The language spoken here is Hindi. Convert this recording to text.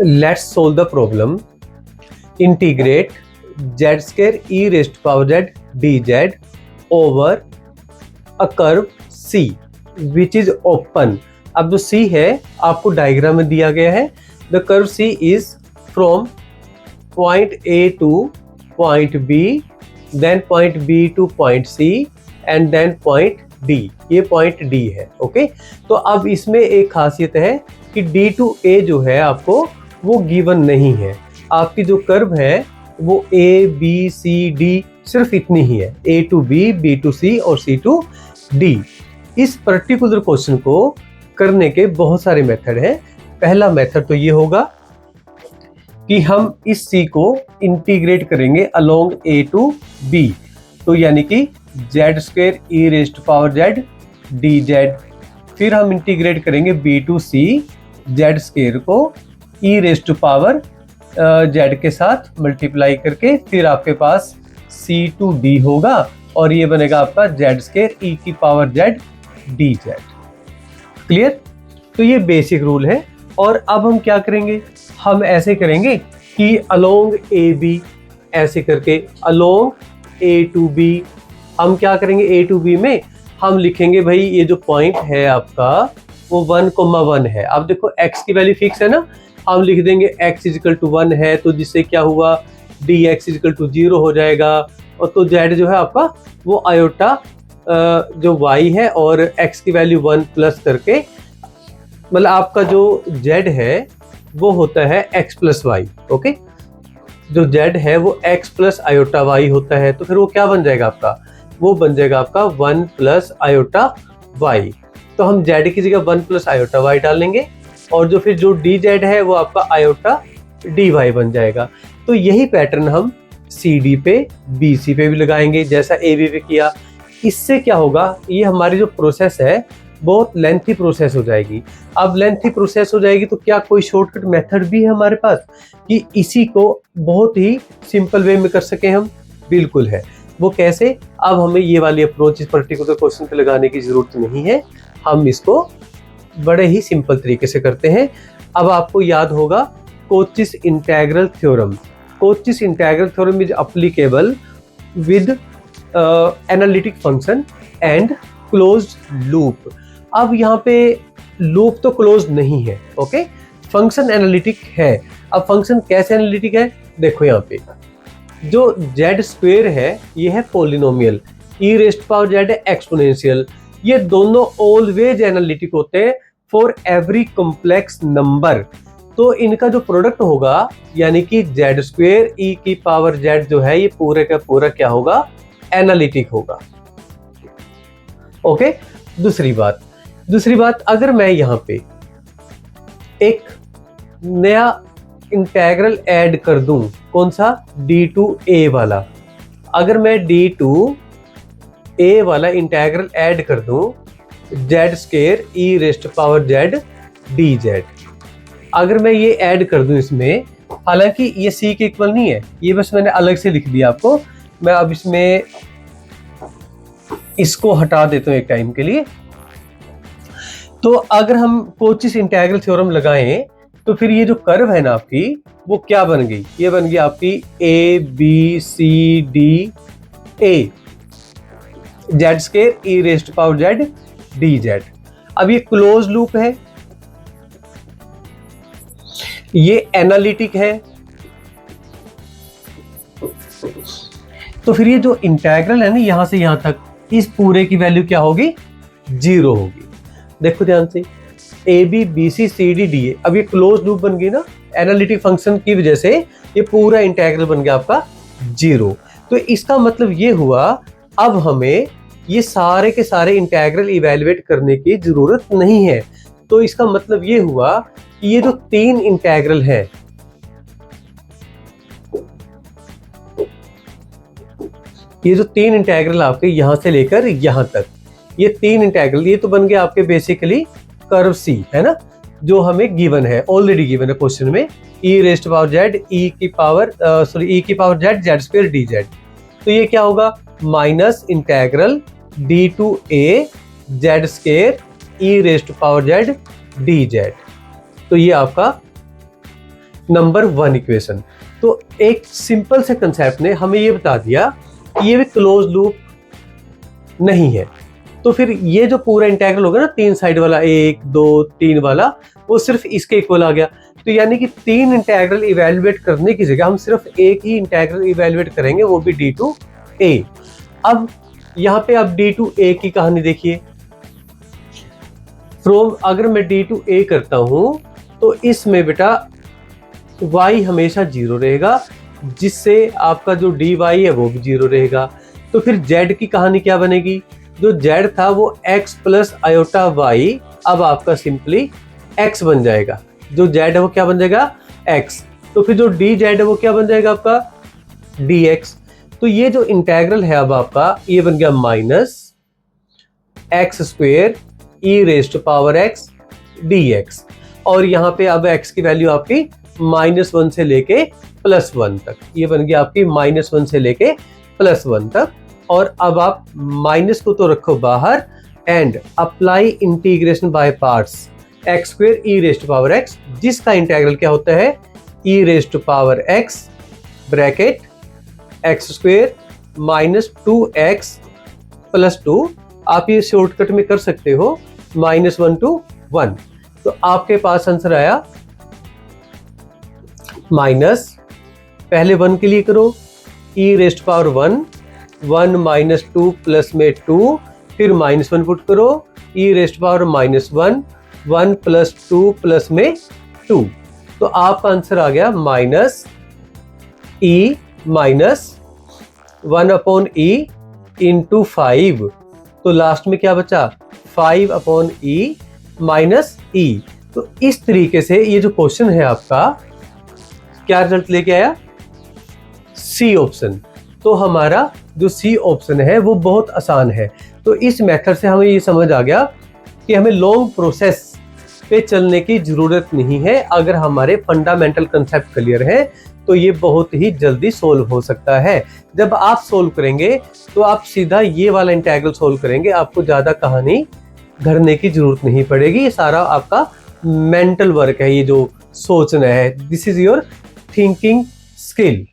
Let's solve the problem. Integrate Z square E raised to power Z D Z over a curve C which is open. अब जो सी है आपको डायग्राम में दिया गया है। The curve C is from point A to point B, then point B to point C and then point D. ये पॉइंट डी है। ओके, तो अब इसमें एक खासियत है कि डी टू ए जो है आपको वो गिवन नहीं है। आपकी जो कर्व है वो ए बी सी डी सिर्फ इतनी ही है, ए टू बी टू सी और सी टू डी। इस पर्टिकुलर क्वेश्चन को करने के बहुत सारे मेथड हैं। पहला मेथड तो ये होगा कि हम इस सी को इंटीग्रेट करेंगे अलोंग ए टू बी, तो यानी कि Z square E raised to power Z D Z. फिर हम इंटीग्रेट करेंगे B to C Z square को E raised to power Z के साथ मल्टीप्लाई करके, फिर आपके पास सी टू डी होगा और ये बनेगा आपका जेड स्क्वायर ई की power Z D Z. Clear? तो ये बेसिक रूल है। और अब हम क्या करेंगे, हम ऐसे करेंगे कि अलोंग ए बी, ऐसे करके अलोंग ए टू बी हम क्या करेंगे, ए टू बी में हम लिखेंगे भाई ये जो पॉइंट है आपका वो 1,1 है। अब देखो x की वैल्यू फिक्स है ना, हम लिख देंगे x इजिकल टू 1 है, तो जिससे क्या हुआ dx इजिकल टू 0 हो जाएगा। और तो z जो है आपका वो आयोटा जो y है और x की वैल्यू 1 प्लस करके, मतलब आपका जो z है वो होता है x प्लस वाई। ओके, जो z है वो x प्लस आयोटा y होता है, तो फिर वो क्या बन जाएगा आपका, वो बन जाएगा आपका 1 प्लस आयोटा y। तो हम z की जगह 1 प्लस आयोटा y डालेंगे और जो फिर जो डी जेड है वो आपका आयोटा डी वाई बन जाएगा। तो यही पैटर्न हम सी डी पे बी सी पे भी लगाएंगे जैसा ए बी पे किया। इससे क्या होगा, ये हमारी जो प्रोसेस है बहुत लेंथी प्रोसेस हो जाएगी। अब लेंथी प्रोसेस हो जाएगी तो क्या कोई शॉर्टकट मेथड भी है हमारे पास कि इसी को बहुत ही सिंपल वे में कर सकें हम? बिल्कुल है। वो कैसे? अब हमें ये वाली अप्रोच इस पर्टिकुलर क्वेश्चन पे लगाने की जरूरत नहीं है, हम इसको बड़े ही सिंपल तरीके से करते हैं। अब आपको याद होगा coaches integral theorem. Coaches integral theorem is applicable with analytic function and closed loop. अब यहाँ पे लूप तो क्लोज नहीं है, ओके, फंक्शन एनालिटिक है। अब फंक्शन कैसे एनालिटिक है, देखो यहाँ पे जो जेड स्क्वायर है ये है पॉलिनोमियल, ई रेस्ट पावर जेड है एक्सपोनेंशियल। ये दोनों ऑलवेज एनालिटिक होते हैं फॉर एवरी कॉम्प्लेक्स नंबर। तो इनका जो प्रोडक्ट होगा यानी कि जेड स्क्वायर ई की पावर जेड जो है ये पूरे का पूरा क्या होगा, एनालिटिक होगा। ओके, दूसरी बात अगर मैं यहाँ पे एक नया इंटीग्रल ऐड कर दूं, कौन सा, डी टू ए वाला। अगर मैं डी टू ए वाला इंटीग्रल ऐड कर दूं जेड स्क्वायर ई raised power Z D z, अगर मैं ये ऐड कर दूं इसमें, हालांकि ये सी के इक्वल नहीं है, ये बस मैंने अलग से लिख दिया आपको। मैं अब इसमें इसको हटा देता हूं एक टाइम के लिए। तो अगर हम कोचिस इंटीग्रल थ्योरम लगाएं तो फिर ये जो कर्व है ना आपकी वो क्या बन गई, ये बन गई आपकी A B C D A Z square E raised power Z D Z. अब ये क्लोज लूप है, ये एनालिटिक है, तो फिर ये जो इंटीग्रल है ना यहां से यहां तक, इस पूरे की वैल्यू क्या होगी, 0 होगी। देखो ध्यान से, A B B C C D D A, अब ये क्लोज लूप बन गई ना एनालिटिक फंक्शन की वजह से, ये पूरा इंटीग्रल बन गया आपका 0। तो इसका मतलब ये हुआ अब हमें ये सारे के सारे इंटीग्रल इवैल्यूएट करने की जरूरत नहीं है। तो इसका मतलब ये हुआ कि ये जो 3 इंटीग्रल है, ये जो 3 इंटीग्रल आपके यहां से लेकर यहां तक, ये 3 इंटीग्रल ये तो बन गए आपके बेसिकली कर्व सी, है ना, जो हमें गिवन है, ऑलरेडी गिवन है क्वेश्चन में, E raised power Z E की power Z Z square D Z. तो ये क्या होगा, minus integral D to A Z square E raised power Z D Z. तो ये आपका नंबर 1 इक्वेशन। तो एक सिंपल से कंसेप्ट ने हमें ये बता दिया कि ये भी क्लोज लूप नहीं है। तो फिर ये जो पूरा इंटेग्रल होगा ना 3 साइड वाला 1 2 3 वाला, वो सिर्फ इसके इक्वल आ गया। तो यानी कि 3 इंटेग्रल इवेल्युएट करने की जगह हम सिर्फ एक ही इंटेग्रल इवेल्युएट करेंगे, वो भी डी टू ए। अब यहाँ पे आप डी टू ए की कहानी देखिए। अगर मैं डी टू ए करता हूं तो इसमें बेटा y हमेशा 0 रहेगा, जिससे आपका जो dy है वो भी 0 रहेगा। तो फिर z की कहानी क्या बनेगी? जो z था वो x प्लस आयोटा y, अब आपका सिंपली x बन जाएगा। जो z है वो क्या बन जाएगा? x। तो फिर जो dz है वो क्या बन जाएगा? आपका dx। तो ये जो इंटेग्रल है अब आपका ये बन गया minus X square E raise to power x dx। और यहाँ पे अब x की वैल्यू आपकी -1 से लेके +1 तक, ये बन गया आपकी -1 से लेके +1 तक। और अब आप माइनस को तो रखो बाहर and apply integration by parts x square E raise to power x, जिसका इंटीग्रल क्या होता है? E raise to power x bracket x square -2x + 2। आप ये शॉर्टकट में कर सकते हो -1 to 1। तो आपके पास आंसर आया माइनस, पहले 1 के लिए करो ई रेज टू पावर 1, 1 - 2 प्लस में 2, फिर -1 पुट करो ई रेज टू पावर -1, 1 + 2 प्लस में 2। तो आपका आंसर आ गया minus E minus 1/e into 5। तो लास्ट में क्या बचा? 5/e minus e। तो इस तरीके से ये जो क्वेश्चन है आपका क्या रिजल्ट लेके आया? C option. तो हमारा जो सी ऑप्शन है वो बहुत आसान है। तो इस मेथड से हमें ये समझ आ गया कि हमें लॉन्ग प्रोसेस पे चलने की जरूरत नहीं है। अगर हमारे फंडामेंटल कंसेप्ट क्लियर है तो ये बहुत ही जल्दी सोल्व हो सकता है। जब आप सोल्व करेंगे तो आप सीधा ये वाला इंटीग्रल सोल्व करेंगे, आपको ज्यादा कहानी घड़ने की जरूरत नहीं पड़ेगी। ये सारा आपका मेंटल वर्क है, ये जो सोचना है। This is your thinking skill.